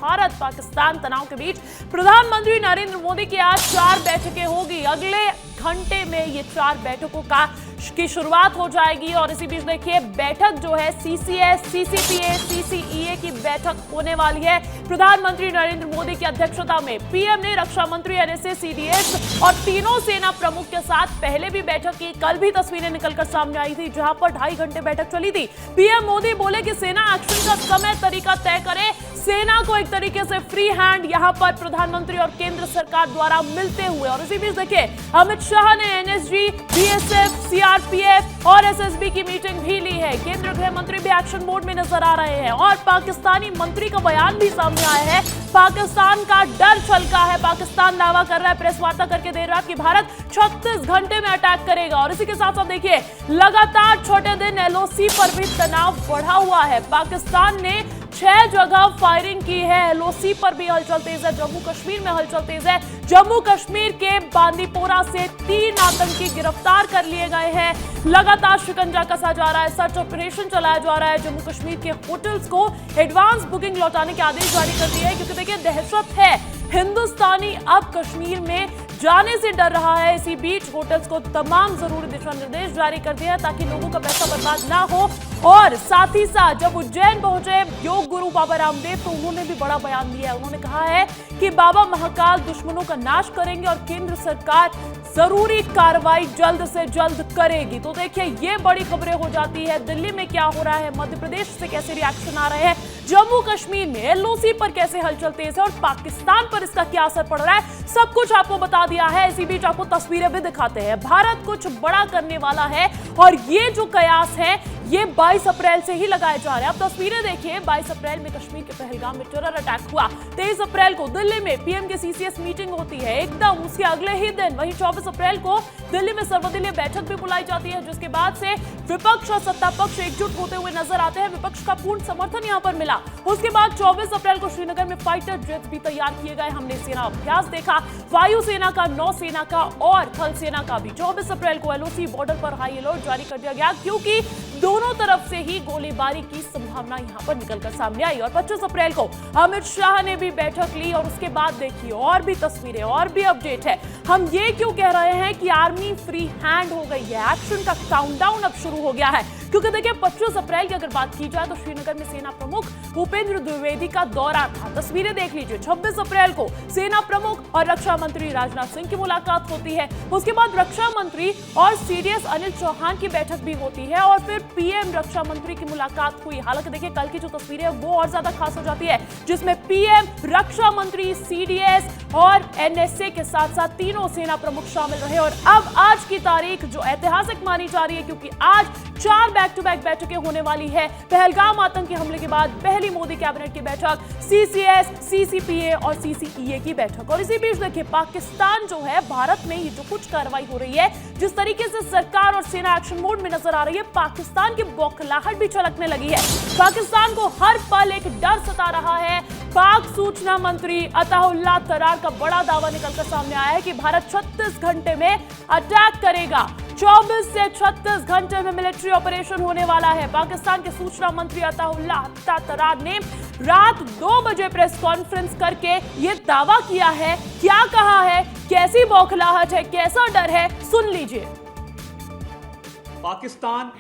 भारत पाकिस्तान तनाव के बीच प्रधानमंत्री नरेंद्र मोदी की आज 4 बैठकें होगी। अगले घंटे में ये 4 बैठकों की शुरुआत हो जाएगी और इसी बीच देखिए बैठक जो है सीसीएस, सीसीपीए, सीसीईए की बैठक होने वाली है। प्रधानमंत्री नरेंद्र मोदी की अध्यक्षता में पीएम ने रक्षा मंत्री, एनएसए, सीडीएस और तीनों सेना प्रमुख के साथ पहले भी बैठक की। कल भी तस्वीरें निकलकर सामने आई थी जहां पर 2.5 घंटे बैठक चली थी। पीएम मोदी बोले कि सेना एक्शन का समय तरीका तय करे, सेना को एक तरीके से फ्री हैंड यहां पर प्रधानमंत्री और केंद्र सरकार द्वारा मिलते हुए। और इसी बीच देखिए अमित शाह ने एनएसजी, बीएसएफ, सीआरपीएफ और एसएसबी की मीटिंग भी ली है। केंद्रीय गृह मंत्री भी एक्शन मोड में नजर आ रहे हैं और पाकिस्तानी मंत्री का बयान भी सामने आया है। पाकिस्तान का डर छलका है। पाकिस्तान दावा कर रहा है, प्रेस वार्ता करके दे रहा है कि भारत 36 घंटे में अटैक करेगा। और इसी के साथ साथ देखिए लगातार छोटे दिन एलओसी पर भी तनाव बढ़ा हुआ है। पाकिस्तान ने 6 जगह फायरिंग की है। एलओसी पर भी हलचल तेज है। जम्मू कश्मीर में हलचल तेज है। जम्मू कश्मीर के बांदीपोरा से 3 आतंकी गिरफ्तार कर लिए गए हैं। लगातार शिकंजा कसा जा रहा है, सर्च ऑपरेशन चलाया जा रहा है। जम्मू कश्मीर के होटल्स को एडवांस बुकिंग लौटाने के आदेश जारी कर दिए हैं क्योंकि देखिए दहशत है। हिंदुस्तानी अब कश्मीर में जाने से डर रहा है। इसी बीच होटल्स को तमाम जरूरी दिशा निर्देश जारी कर दिया है ताकि लोगों का पैसा बर्बाद ना हो। और साथ ही साथ जब उज्जैन पहुंचे योग गुरु बाबा रामदेव तो उन्होंने भी बड़ा बयान दिया है। उन्होंने कहा है कि बाबा महाकाल दुश्मनों का नाश करेंगे और केंद्र सरकार जरूरी कार्रवाई जल्द से जल्द करेगी। तो देखिए ये बड़ी खबरें हो जाती है। दिल्ली में क्या हो रहा है, मध्य प्रदेश से कैसे रिएक्शन आ रहे हैं, जम्मू कश्मीर में एलओसी पर कैसे हलचल तेज है और पाकिस्तान पर इसका क्या असर पड़ रहा है, सब कुछ आपको बता दिया है। इसी बीच आपको तस्वीरें भी दिखाते हैं। भारत कुछ बड़ा करने वाला है और ये जो कयास है ये 22 अप्रैल से ही लगाए जा रहे हैं। अब तस्वीरें देखिए, 22 अप्रैल में कश्मीर के पहलगाम में टेरर अटैक हुआ। 23 अप्रैल को दिल्ली में पीएम की सीसीएस मीटिंग होती है एकदम उसके अगले ही दिन। वहीं 24 अप्रैल को दिल्ली में सर्वदलीय बैठक भी बुलाई जाती है जिसके बाद से विपक्ष और सत्ता पक्ष एकजुट होते हुए नजर आते हैं। विपक्ष का पूर्ण समर्थन यहां पर मिला। उसके बाद 24 अप्रैल को श्रीनगर में फाइटर जेट्स भी तैयार किए गए। हमने सेना अभ्यास देखा, वायुसेना का, नौसेना का और थल सेना का भी। 24 अप्रैल को एलओसी बॉर्डर पर हाई अलर्ट जारी कर दिया गया क्योंकि दोनों तरफ से ही गोलीबारी की संभावना यहां पर निकलकर सामने आई। और 25 अप्रैल को अमित शाह ने भी बैठक ली और उसके बाद देखिए और भी तस्वीरें और भी अपडेट है। हम ये क्यों कह रहे हैं कि आर्मी फ्री हैंड हो गई है, एक्शन का काउंटडाउन अब शुरू हो गया है क्योंकि देखिए 25 अप्रैल की अगर बात की जाए तो श्रीनगर में सेना प्रमुख भूपेंद्र द्विवेदी का दौरा था। तस्वीरें देख लीजिए। 26 अप्रैल को सेना प्रमुख और रक्षा मंत्री राजनाथ सिंह की मुलाकात होती है। उसके बाद रक्षा मंत्री और सीडीएस अनिल चौहान की बैठक भी होती है और फिर पीएम रक्षा मंत्री की मुलाकात हुई। हालांकि देखिए कल की जो तस्वीरें है वो और ज्यादा खास हो जाती है जिसमें पीएम, रक्षा मंत्री, सीडीएस और एनएसए के साथ साथ तीनों सेना प्रमुख शामिल रहे। और अब आज की तारीख जो ऐतिहासिक मानी जा रही है क्योंकि आज 4 बैक टू बैक बैठकें होने वाली है। पहलगाम आतंकी हमले के बाद पहली मोदी कैबिनेट की बैठक, सीसीएस, सीसीपीए और सीसीईए की बैठक। और इसी बीच देखिए पाकिस्तान जो है, भारत में ये जो कुछ कार्रवाई हो रही है, जिस तरीके से सरकार और सेना एक्शन मोड में नजर आ रही है, पाकिस्तान की बौखलाहट भी छलकने लगी है। पाकिस्तान को हर पल एक डर सता रहा है। पाक सूचना मंत्री अताउल्लाह तरार का बड़ा दावा निकलकर सामने आया है कि भारत 36 घंटे में अटैक करेगा। 24 से 36 घंटे में मिलिट्री ऑपरेशन होने वाला है। पाकिस्तान के सूचना मंत्री अताउल्लाह तरार ने रात 2 बजे प्रेस कॉन्फ्रेंस करके ये दावा किया है। क्या कहा है, कैसी बौखलाहट है, कैसा डर है, सुन लीजिए। Pakistan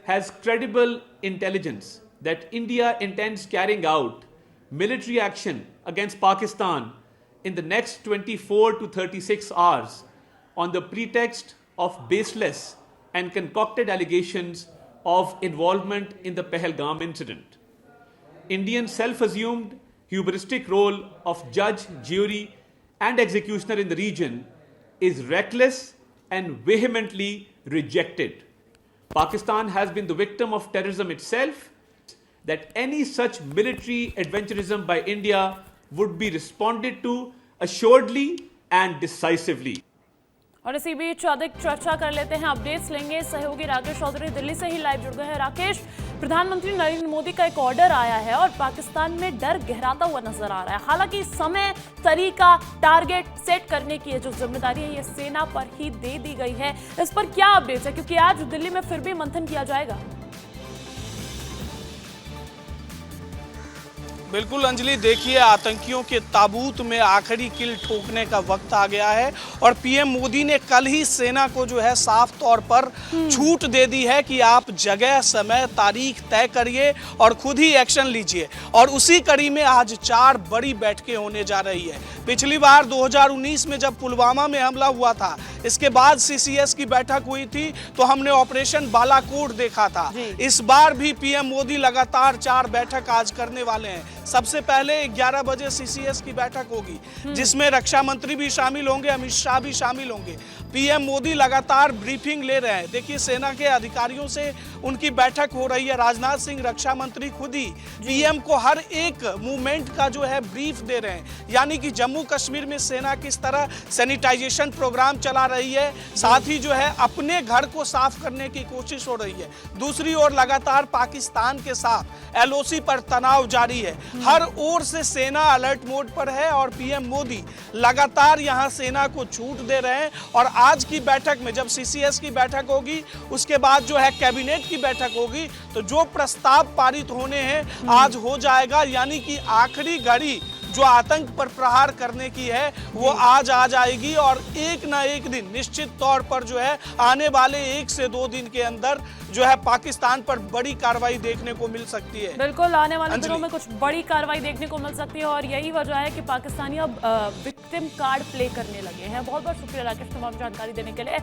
has credible intelligence that India intends carrying out military action against Pakistan in the next 24 to 36 hours on the pretext of baseless and concocted allegations of involvement in the Pahalgam incident. Indian self-assumed hubristic role of judge, jury and executioner in the region is reckless and vehemently rejected. Pakistan has been the victim of terrorism itself, that any such military adventurism by India would be responded to assuredly and decisively. और इसी बीच अधिक चर्चा कर लेते हैं, updates लेंगे। सहयोगी राकेश चौधरी दिल्ली से ही लाइव जुड़ गए हैं। राकेश, प्रधानमंत्री नरेंद्र मोदी का एक ऑर्डर आया है और पाकिस्तान में डर गहराता हुआ नजर आ रहा है। हालांकि समय, तरीका, टारगेट सेट करने की जो जिम्मेदारी है ये सेना पर ही दे दी गई है। इस पर क्या अपडेट्स है, क्योंकि आज दिल्ली में फिर भी मंथन किया जाएगा? बिल्कुल अंजलि, देखिए आतंकियों के ताबूत में आखिरी किल ठोकने का वक्त आ गया है और पीएम मोदी ने कल ही सेना को जो है साफ तौर पर छूट दे दी है कि आप जगह, समय, तारीख तय करिए और खुद ही एक्शन लीजिए। और उसी कड़ी में आज 4 बड़ी बैठकें होने जा रही है। पिछली बार 2019 में जब पुलवामा में हमला हुआ था, इसके बाद सीसीएस की बैठक हुई थी तो हमने ऑपरेशन बालाकोट देखा था। इस बार भी पीएम मोदी लगातार 4 बैठक आज करने वाले हैं। सबसे पहले 11 बजे सीसीएस की बैठक होगी जिसमें रक्षा मंत्री भी शामिल होंगे, अमित शाह भी शामिल होंगे। पीएम मोदी लगातार ब्रीफिंग ले रहे हैं। देखिए सेना के अधिकारियों से उनकी बैठक हो रही है। राजनाथ सिंह रक्षा मंत्री खुद ही पीएम को हर एक मूवमेंट का जो है ब्रीफ दे रहे हैं, यानी कि जम्मू कश्मीर में सेना किस तरह सैनिटाइजेशन प्रोग्राम चला रही है, साथ ही जो है अपने घर को साफ करने की कोशिश हो रही है। दूसरी ओर लगातार पाकिस्तान के साथ एलओसी पर तनाव जारी है। हर ओर से सेना अलर्ट मोड पर है और पीएम मोदी लगातार यहां सेना को छूट दे रहे हैं। और आज की बैठक में जब सीसीएस की बैठक होगी, उसके बाद जो है कैबिनेट की बैठक होगी, तो जो प्रस्ताव पारित होने हैं आज हो जाएगा, यानी कि आखिरी घड़ी जो आतंक पर प्रहार करने की है वो आज आ जाएगी। और एक ना एक दिन निश्चित तौर पर जो है आने वाले 1 से 2 दिन के अंदर जो है पाकिस्तान पर बड़ी कार्रवाई देखने को मिल सकती है। बिल्कुल, आने वाले दिनों में कुछ बड़ी कार्रवाई देखने को मिल सकती है और यही वजह है कि पाकिस्तानी अब विक्टिम कार्ड प्ले करने लगे हैं। बहुत बहुत शुक्रिया राकेश तमाम जानकारी देने के लिए।